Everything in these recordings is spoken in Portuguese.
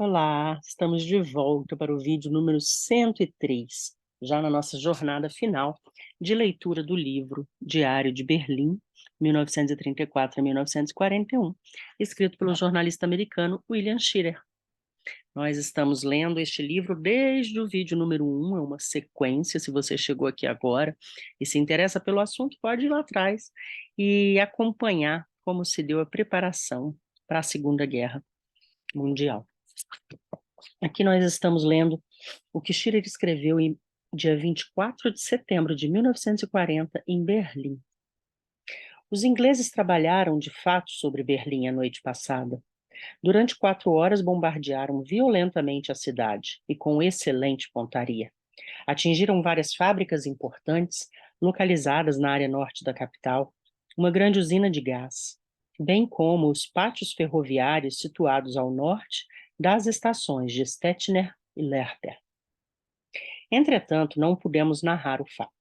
Olá, estamos de volta para o vídeo número 103, já na nossa jornada final de leitura do livro Diário de Berlim, 1934 a 1941, escrito pelo jornalista americano William Shirer. Nós estamos lendo este livro desde o vídeo número 1, é uma sequência. Se você chegou aqui agora e se interessa pelo assunto, pode ir lá atrás e acompanhar como se deu a preparação para a Segunda Guerra Mundial. Aqui nós estamos lendo o que Schiller escreveu em dia 24 de setembro de 1940, em Berlim. Os ingleses trabalharam de fato sobre Berlim a noite passada. Durante 4 horas bombardearam violentamente a cidade e com excelente pontaria. Atingiram várias fábricas importantes, localizadas na área norte da capital, uma grande usina de gás, bem como os pátios ferroviários situados ao norte das estações de Stettiner e Lehrter. Entretanto, não pudemos narrar o fato.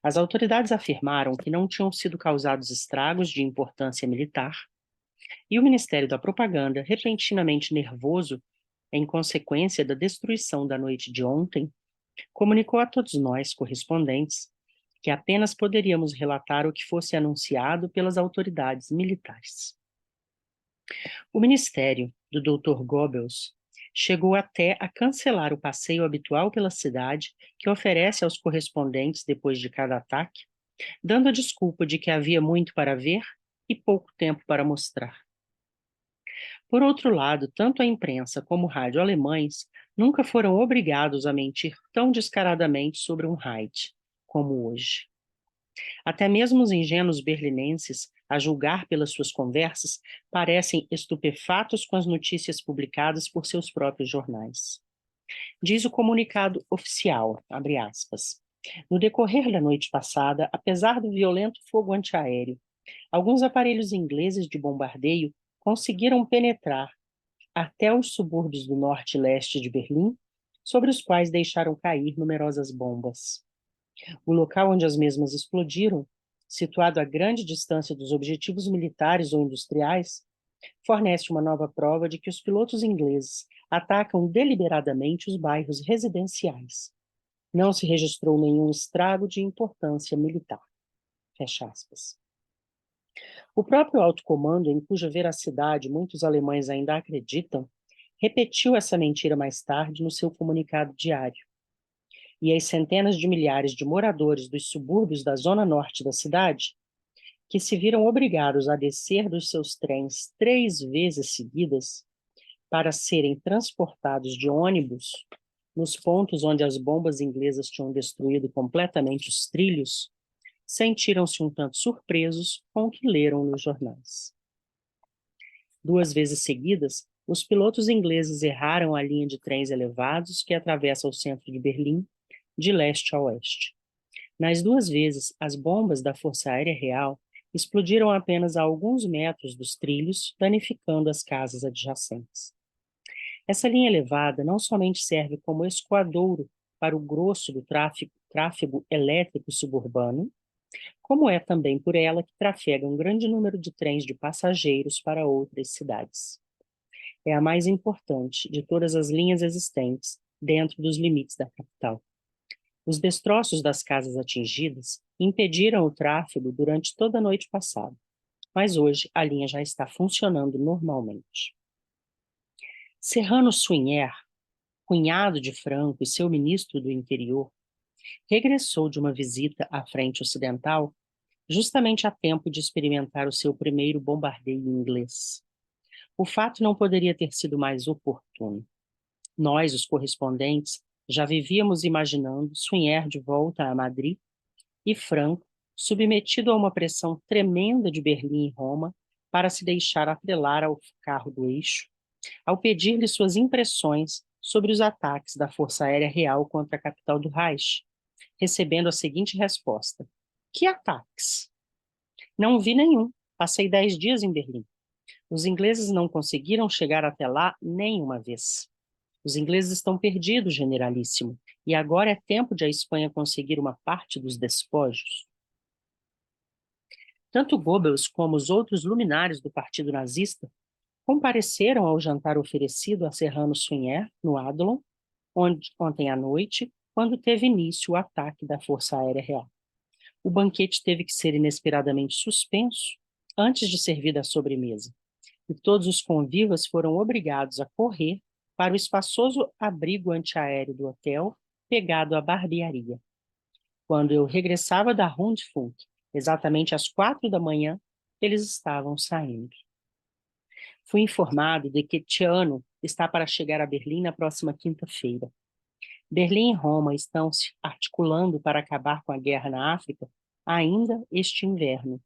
As autoridades afirmaram que não tinham sido causados estragos de importância militar, e o Ministério da Propaganda, repentinamente nervoso em consequência da destruição da noite de ontem, comunicou a todos nós, correspondentes, que apenas poderíamos relatar o que fosse anunciado pelas autoridades militares. O ministério do Dr. Goebbels chegou até a cancelar o passeio habitual pela cidade que oferece aos correspondentes depois de cada ataque, dando a desculpa de que havia muito para ver e pouco tempo para mostrar. Por outro lado, tanto a imprensa como o rádio alemães nunca foram obrigados a mentir tão descaradamente sobre um Reich como hoje. Até mesmo os ingênuos berlinenses, a julgar pelas suas conversas, parecem estupefatos com as notícias publicadas por seus próprios jornais. Diz o comunicado oficial, abre aspas, no decorrer da noite passada, apesar do violento fogo antiaéreo, alguns aparelhos ingleses de bombardeio conseguiram penetrar até os subúrbios do norte e leste de Berlim, sobre os quais deixaram cair numerosas bombas. O local onde as mesmas explodiram, situado a grande distância dos objetivos militares ou industriais, fornece uma nova prova de que os pilotos ingleses atacam deliberadamente os bairros residenciais. Não se registrou nenhum estrago de importância militar. Fecha aspas. O próprio alto comando, em cuja veracidade muitos alemães ainda acreditam, repetiu essa mentira mais tarde no seu comunicado diário. E as centenas de milhares de moradores dos subúrbios da zona norte da cidade, que se viram obrigados a descer dos seus trens 3 vezes seguidas para serem transportados de ônibus nos pontos onde as bombas inglesas tinham destruído completamente os trilhos, sentiram-se um tanto surpresos com o que leram nos jornais. 2 vezes seguidas, os pilotos ingleses erraram a linha de trens elevados que atravessa o centro de Berlim, de leste a oeste. Nas 2 vezes, as bombas da Força Aérea Real explodiram apenas a alguns metros dos trilhos, danificando as casas adjacentes. Essa linha elevada não somente serve como escoadouro para o grosso do tráfego elétrico suburbano, como é também por ela que trafega um grande número de trens de passageiros para outras cidades. É a mais importante de todas as linhas existentes dentro dos limites da capital. Os destroços das casas atingidas impediram o tráfego durante toda a noite passada, mas hoje a linha já está funcionando normalmente. Serrano Suinier, cunhado de Franco e seu ministro do interior, regressou de uma visita à frente ocidental justamente a tempo de experimentar o seu primeiro bombardeio inglês. O fato não poderia ter sido mais oportuno. Nós, os correspondentes, já vivíamos imaginando Suinier de volta a Madrid e Franco submetido a uma pressão tremenda de Berlim e Roma para se deixar atrelar ao carro do eixo, ao pedir-lhe suas impressões sobre os ataques da Força Aérea Real contra a capital do Reich, recebendo a seguinte resposta: que ataques? Não vi nenhum. Passei 10 dias em Berlim. Os ingleses não conseguiram chegar até lá nenhuma vez. Os ingleses estão perdidos, generalíssimo, e agora é tempo de a Espanha conseguir uma parte dos despojos. Tanto Goebbels como os outros luminares do partido nazista compareceram ao jantar oferecido a Serrano Suñer, no Adlon, ontem à noite, quando teve início o ataque da Força Aérea Real. O banquete teve que ser inesperadamente suspenso antes de servir da sobremesa, e todos os convivas foram obrigados a correr para o espaçoso abrigo antiaéreo do hotel, pegado à barbearia. Quando eu regressava da Rundfunk, exatamente às 4 da manhã, eles estavam saindo. Fui informado de que Tiano está para chegar a Berlim na próxima quinta-feira. Berlim e Roma estão se articulando para acabar com a guerra na África ainda este inverno,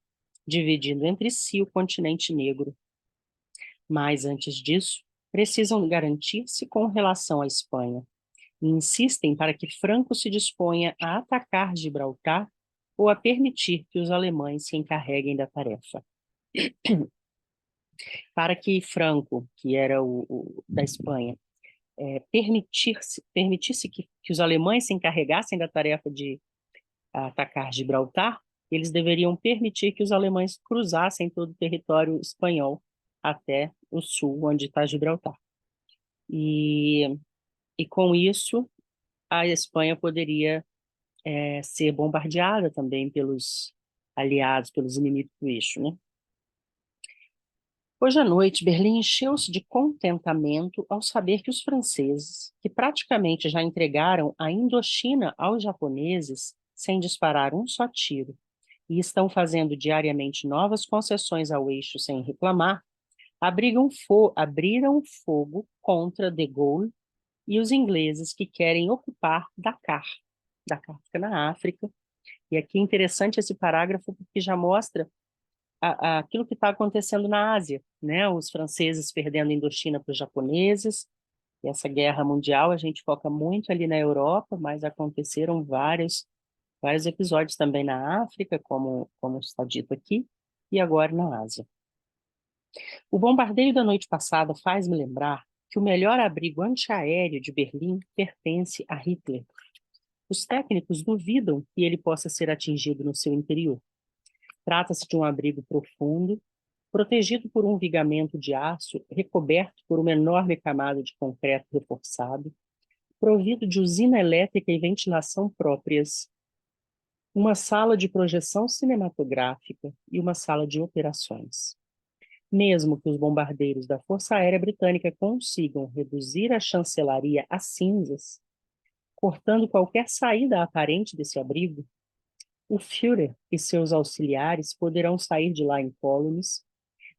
dividindo entre si o continente negro. Mas, antes disso, precisam garantir-se com relação à Espanha e insistem para que Franco se disponha a atacar Gibraltar ou a permitir que os alemães se encarreguem da tarefa. Para que Franco, que era o da Espanha, permitisse que os alemães se encarregassem da tarefa de atacar Gibraltar, eles deveriam permitir que os alemães cruzassem todo o território espanhol até o sul, onde está Gibraltar. E com isso, a Espanha poderia ser bombardeada também pelos aliados, pelos inimigos do eixo, né? Hoje à noite, Berlim encheu-se de contentamento ao saber que os franceses, que praticamente já entregaram a Indochina aos japoneses sem disparar um só tiro, e estão fazendo diariamente novas concessões ao eixo sem reclamar, abriram fogo contra De Gaulle e os ingleses que querem ocupar Dakar. Dakar fica na África. E aqui é interessante esse parágrafo porque já mostra aquilo que está acontecendo na Ásia, né? Os franceses perdendo a Indochina para os japoneses. E essa guerra mundial a gente foca muito ali na Europa, mas aconteceram vários episódios também na África, como está dito aqui, e agora na Ásia. O bombardeio da noite passada faz-me lembrar que o melhor abrigo antiaéreo de Berlim pertence a Hitler. Os técnicos duvidam que ele possa ser atingido no seu interior. Trata-se de um abrigo profundo, protegido por um vigamento de aço recoberto por uma enorme camada de concreto reforçado, provido de usina elétrica e ventilação próprias, uma sala de projeção cinematográfica e uma sala de operações. Mesmo que os bombardeiros da Força Aérea Britânica consigam reduzir a chancelaria a cinzas, cortando qualquer saída aparente desse abrigo, o Führer e seus auxiliares poderão sair de lá incólumes,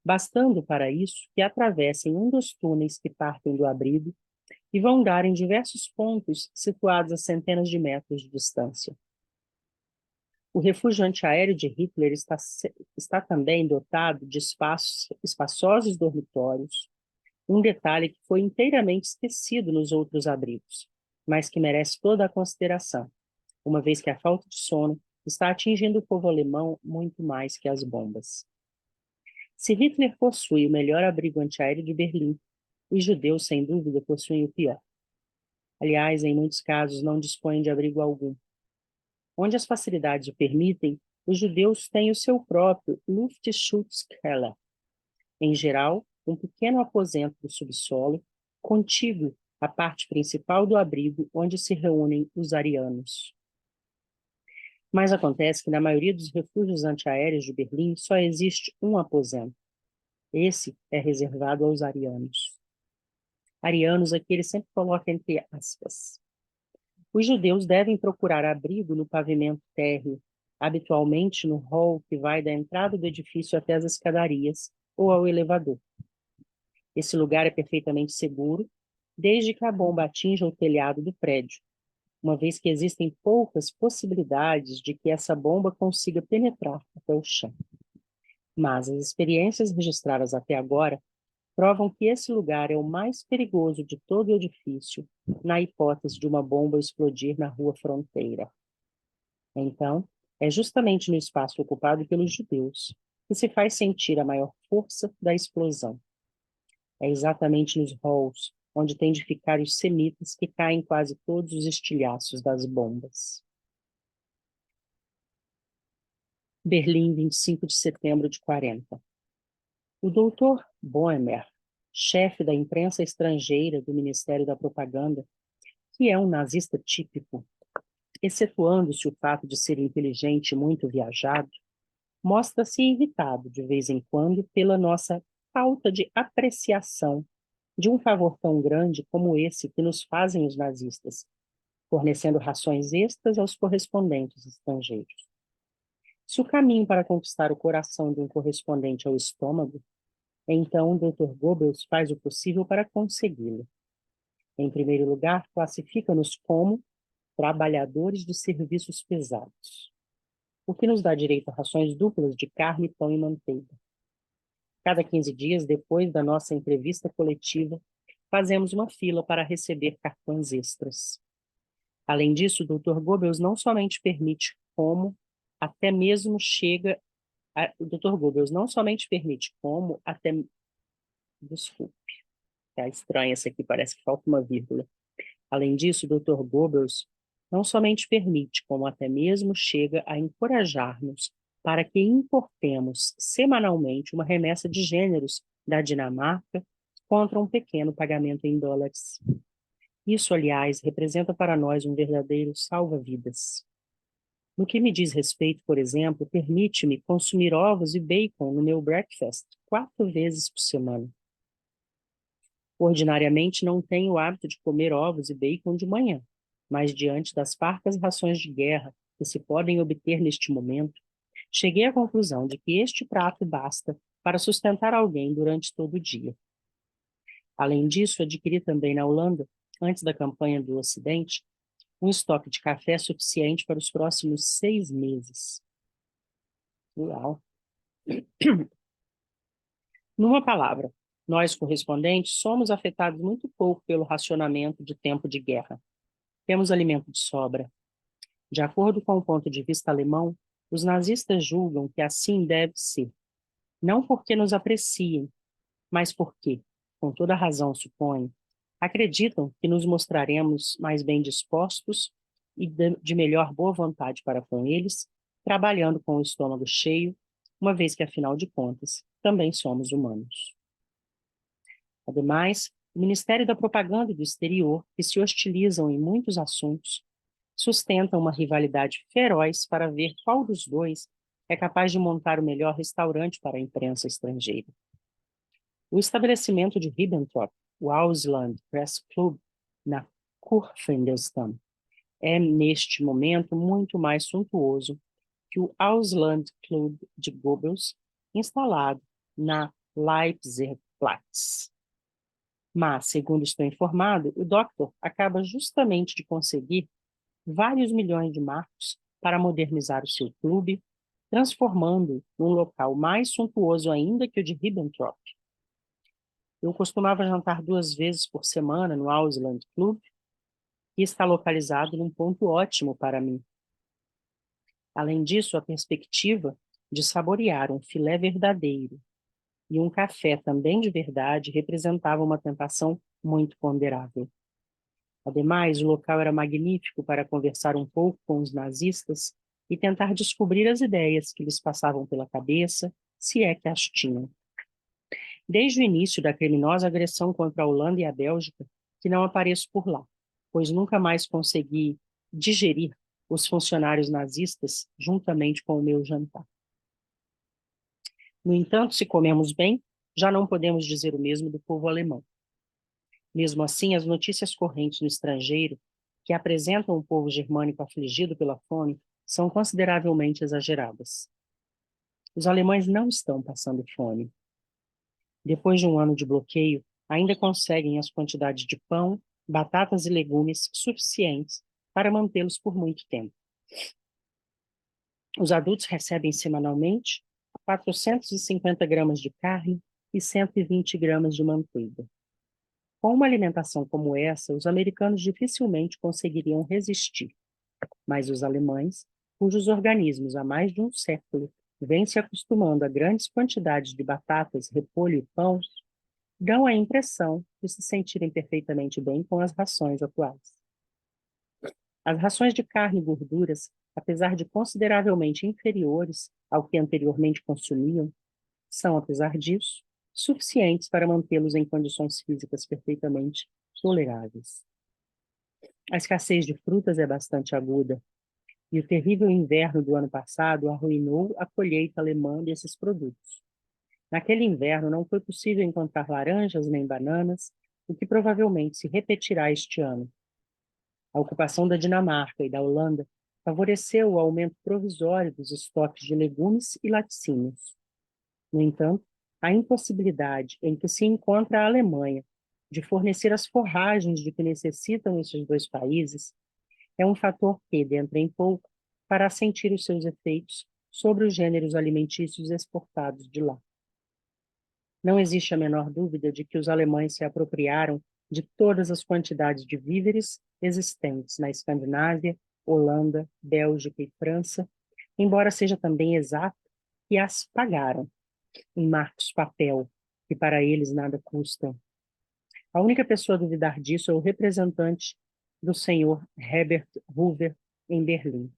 bastando para isso que atravessem um dos túneis que partem do abrigo e vão dar em diversos pontos situados a centenas de metros de distância. O refúgio antiaéreo de Hitler está também dotado de espaçosos dormitórios, um detalhe que foi inteiramente esquecido nos outros abrigos, mas que merece toda a consideração, uma vez que a falta de sono está atingindo o povo alemão muito mais que as bombas. Se Hitler possui o melhor abrigo antiaéreo de Berlim, os judeus, sem dúvida, possuem o pior. Aliás, em muitos casos, não dispõem de abrigo algum. Onde as facilidades o permitem, os judeus têm o seu próprio Luftschutzkeller. Em geral, um pequeno aposento do subsolo, contíguo à parte principal do abrigo onde se reúnem os arianos. Mas acontece que na maioria dos refúgios antiaéreos de Berlim só existe um aposento. Esse é reservado aos arianos. Arianos aqui ele sempre coloca entre aspas. Os judeus devem procurar abrigo no pavimento térreo, habitualmente no hall que vai da entrada do edifício até as escadarias ou ao elevador. Esse lugar é perfeitamente seguro, desde que a bomba atinja o telhado do prédio, uma vez que existem poucas possibilidades de que essa bomba consiga penetrar até o chão. Mas as experiências registradas até agora provam que esse lugar é o mais perigoso de todo o edifício, na hipótese de uma bomba explodir na rua fronteira. Então, é justamente no espaço ocupado pelos judeus que se faz sentir a maior força da explosão. É exatamente nos halls onde tem de ficar os semitas que caem quase todos os estilhaços das bombas. Berlim, 25 de setembro de 40. O doutor Boehmer chefe da imprensa estrangeira do Ministério da Propaganda, que é um nazista típico, excetuando-se o fato de ser inteligente e muito viajado, mostra-se irritado de vez em quando pela nossa falta de apreciação de um favor tão grande como esse que nos fazem os nazistas, fornecendo rações extras aos correspondentes estrangeiros. Se o caminho para conquistar o coração de um correspondente é o estômago, então o Dr. Goebbels faz o possível para consegui-lo. Em primeiro lugar, classifica-nos como trabalhadores de serviços pesados, o que nos dá direito a rações duplas de carne, pão e manteiga. Cada 15 dias, depois da nossa entrevista coletiva, fazemos uma fila para receber cartões extras. Além disso, o Dr. Goebbels não somente permite como, até mesmo chega... O Dr. Goebbels não somente permite como, até... Desculpe, tá estranho essa aqui, parece que falta uma vírgula. Além disso, o Dr. Goebbels não somente permite, como até mesmo chega a encorajar-nos para que importemos semanalmente uma remessa de gêneros da Dinamarca contra um pequeno pagamento em dólares. Isso, aliás, representa para nós um verdadeiro salva-vidas. No que me diz respeito, por exemplo, permite-me consumir ovos e bacon no meu breakfast 4 vezes por semana. Ordinariamente, não tenho o hábito de comer ovos e bacon de manhã, mas diante das parcas rações de guerra que se podem obter neste momento, cheguei à conclusão de que este prato basta para sustentar alguém durante todo o dia. Além disso, adquiri também na Holanda, antes da campanha do Ocidente, um estoque de café suficiente para os próximos 6 meses. Uau! Numa palavra, nós correspondentes somos afetados muito pouco pelo racionamento de tempo de guerra. Temos alimento de sobra. De acordo com o ponto de vista alemão, os nazistas julgam que assim deve ser. Não porque nos apreciem, mas porque, com toda razão suponho, acreditam que nos mostraremos mais bem dispostos e de melhor boa vontade para com eles, trabalhando com o estômago cheio, uma vez que, afinal de contas, também somos humanos. Ademais, o Ministério da Propaganda e do Exterior, que se hostilizam em muitos assuntos, sustentam uma rivalidade feroz para ver qual dos dois é capaz de montar o melhor restaurante para a imprensa estrangeira. O estabelecimento de Ribbentrop, o Ausland Press Club, na Kurfürstendamm, é, neste momento, muito mais suntuoso que o Ausland Club de Goebbels, instalado na Leipzigplatz. Mas, segundo estou informado, o Doctor acaba justamente de conseguir vários milhões de marcos para modernizar o seu clube, transformando-o num local mais suntuoso ainda que o de Ribbentrop. Eu costumava jantar 2 vezes por semana no Ausland Club, que está localizado num ponto ótimo para mim. Além disso, a perspectiva de saborear um filé verdadeiro e um café também de verdade representava uma tentação muito ponderável. Ademais, o local era magnífico para conversar um pouco com os nazistas e tentar descobrir as ideias que lhes passavam pela cabeça, se é que as tinham. Desde o início da criminosa agressão contra a Holanda e a Bélgica, que não apareço por lá, pois nunca mais consegui digerir os funcionários nazistas juntamente com o meu jantar. No entanto, se comemos bem, já não podemos dizer o mesmo do povo alemão. Mesmo assim, as notícias correntes no estrangeiro, que apresentam o povo germânico afligido pela fome, são consideravelmente exageradas. Os alemães não estão passando fome. Depois de um ano de bloqueio, ainda conseguem as quantidades de pão, batatas e legumes suficientes para mantê-los por muito tempo. Os adultos recebem semanalmente 450 gramas de carne e 120 gramas de manteiga. Com uma alimentação como essa, os americanos dificilmente conseguiriam resistir, mas os alemães, cujos organismos há mais de um século vêm se acostumando a grandes quantidades de batatas, repolho e pão, dão a impressão de se sentirem perfeitamente bem com as rações atuais. As rações de carne e gorduras, apesar de consideravelmente inferiores ao que anteriormente consumiam, são, apesar disso, suficientes para mantê-los em condições físicas perfeitamente toleráveis. A escassez de frutas é bastante aguda, e o terrível inverno do ano passado arruinou a colheita alemã desses produtos. Naquele inverno não foi possível encontrar laranjas nem bananas, o que provavelmente se repetirá este ano. A ocupação da Dinamarca e da Holanda favoreceu o aumento provisório dos estoques de legumes e laticínios. No entanto, a impossibilidade em que se encontra a Alemanha de fornecer as forragens de que necessitam esses dois países é um fator que, dentro em pouco, fará sentir os seus efeitos sobre os gêneros alimentícios exportados de lá. Não existe a menor dúvida de que os alemães se apropriaram de todas as quantidades de víveres existentes na Escandinávia, Holanda, Bélgica e França, embora seja também exato que as pagaram em marcos papel, que para eles nada custam. A única pessoa a duvidar disso é o representante do senhor Herbert Hoover em Berlim.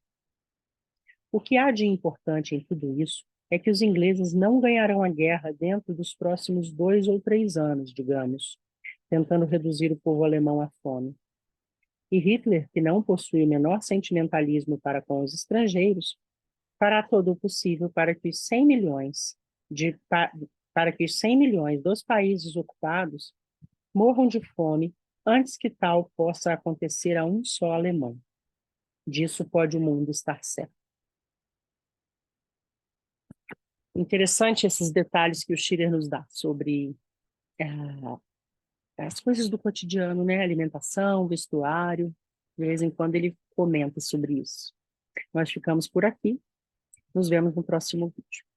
O que há de importante em tudo isso é que os ingleses não ganharão a guerra dentro dos próximos 2 ou 3 anos, digamos, tentando reduzir o povo alemão à fome. E Hitler, que não possui o menor sentimentalismo para com os estrangeiros, fará todo o possível para que os 100 milhões para que os 100 milhões dos países ocupados morram de fome antes que tal possa acontecer a um só alemão. Disso pode o mundo estar certo. Interessante esses detalhes que o Schiller nos dá sobre as coisas do cotidiano, né? Alimentação, vestuário. De vez em quando ele comenta sobre isso. Nós ficamos por aqui. Nos vemos no próximo vídeo.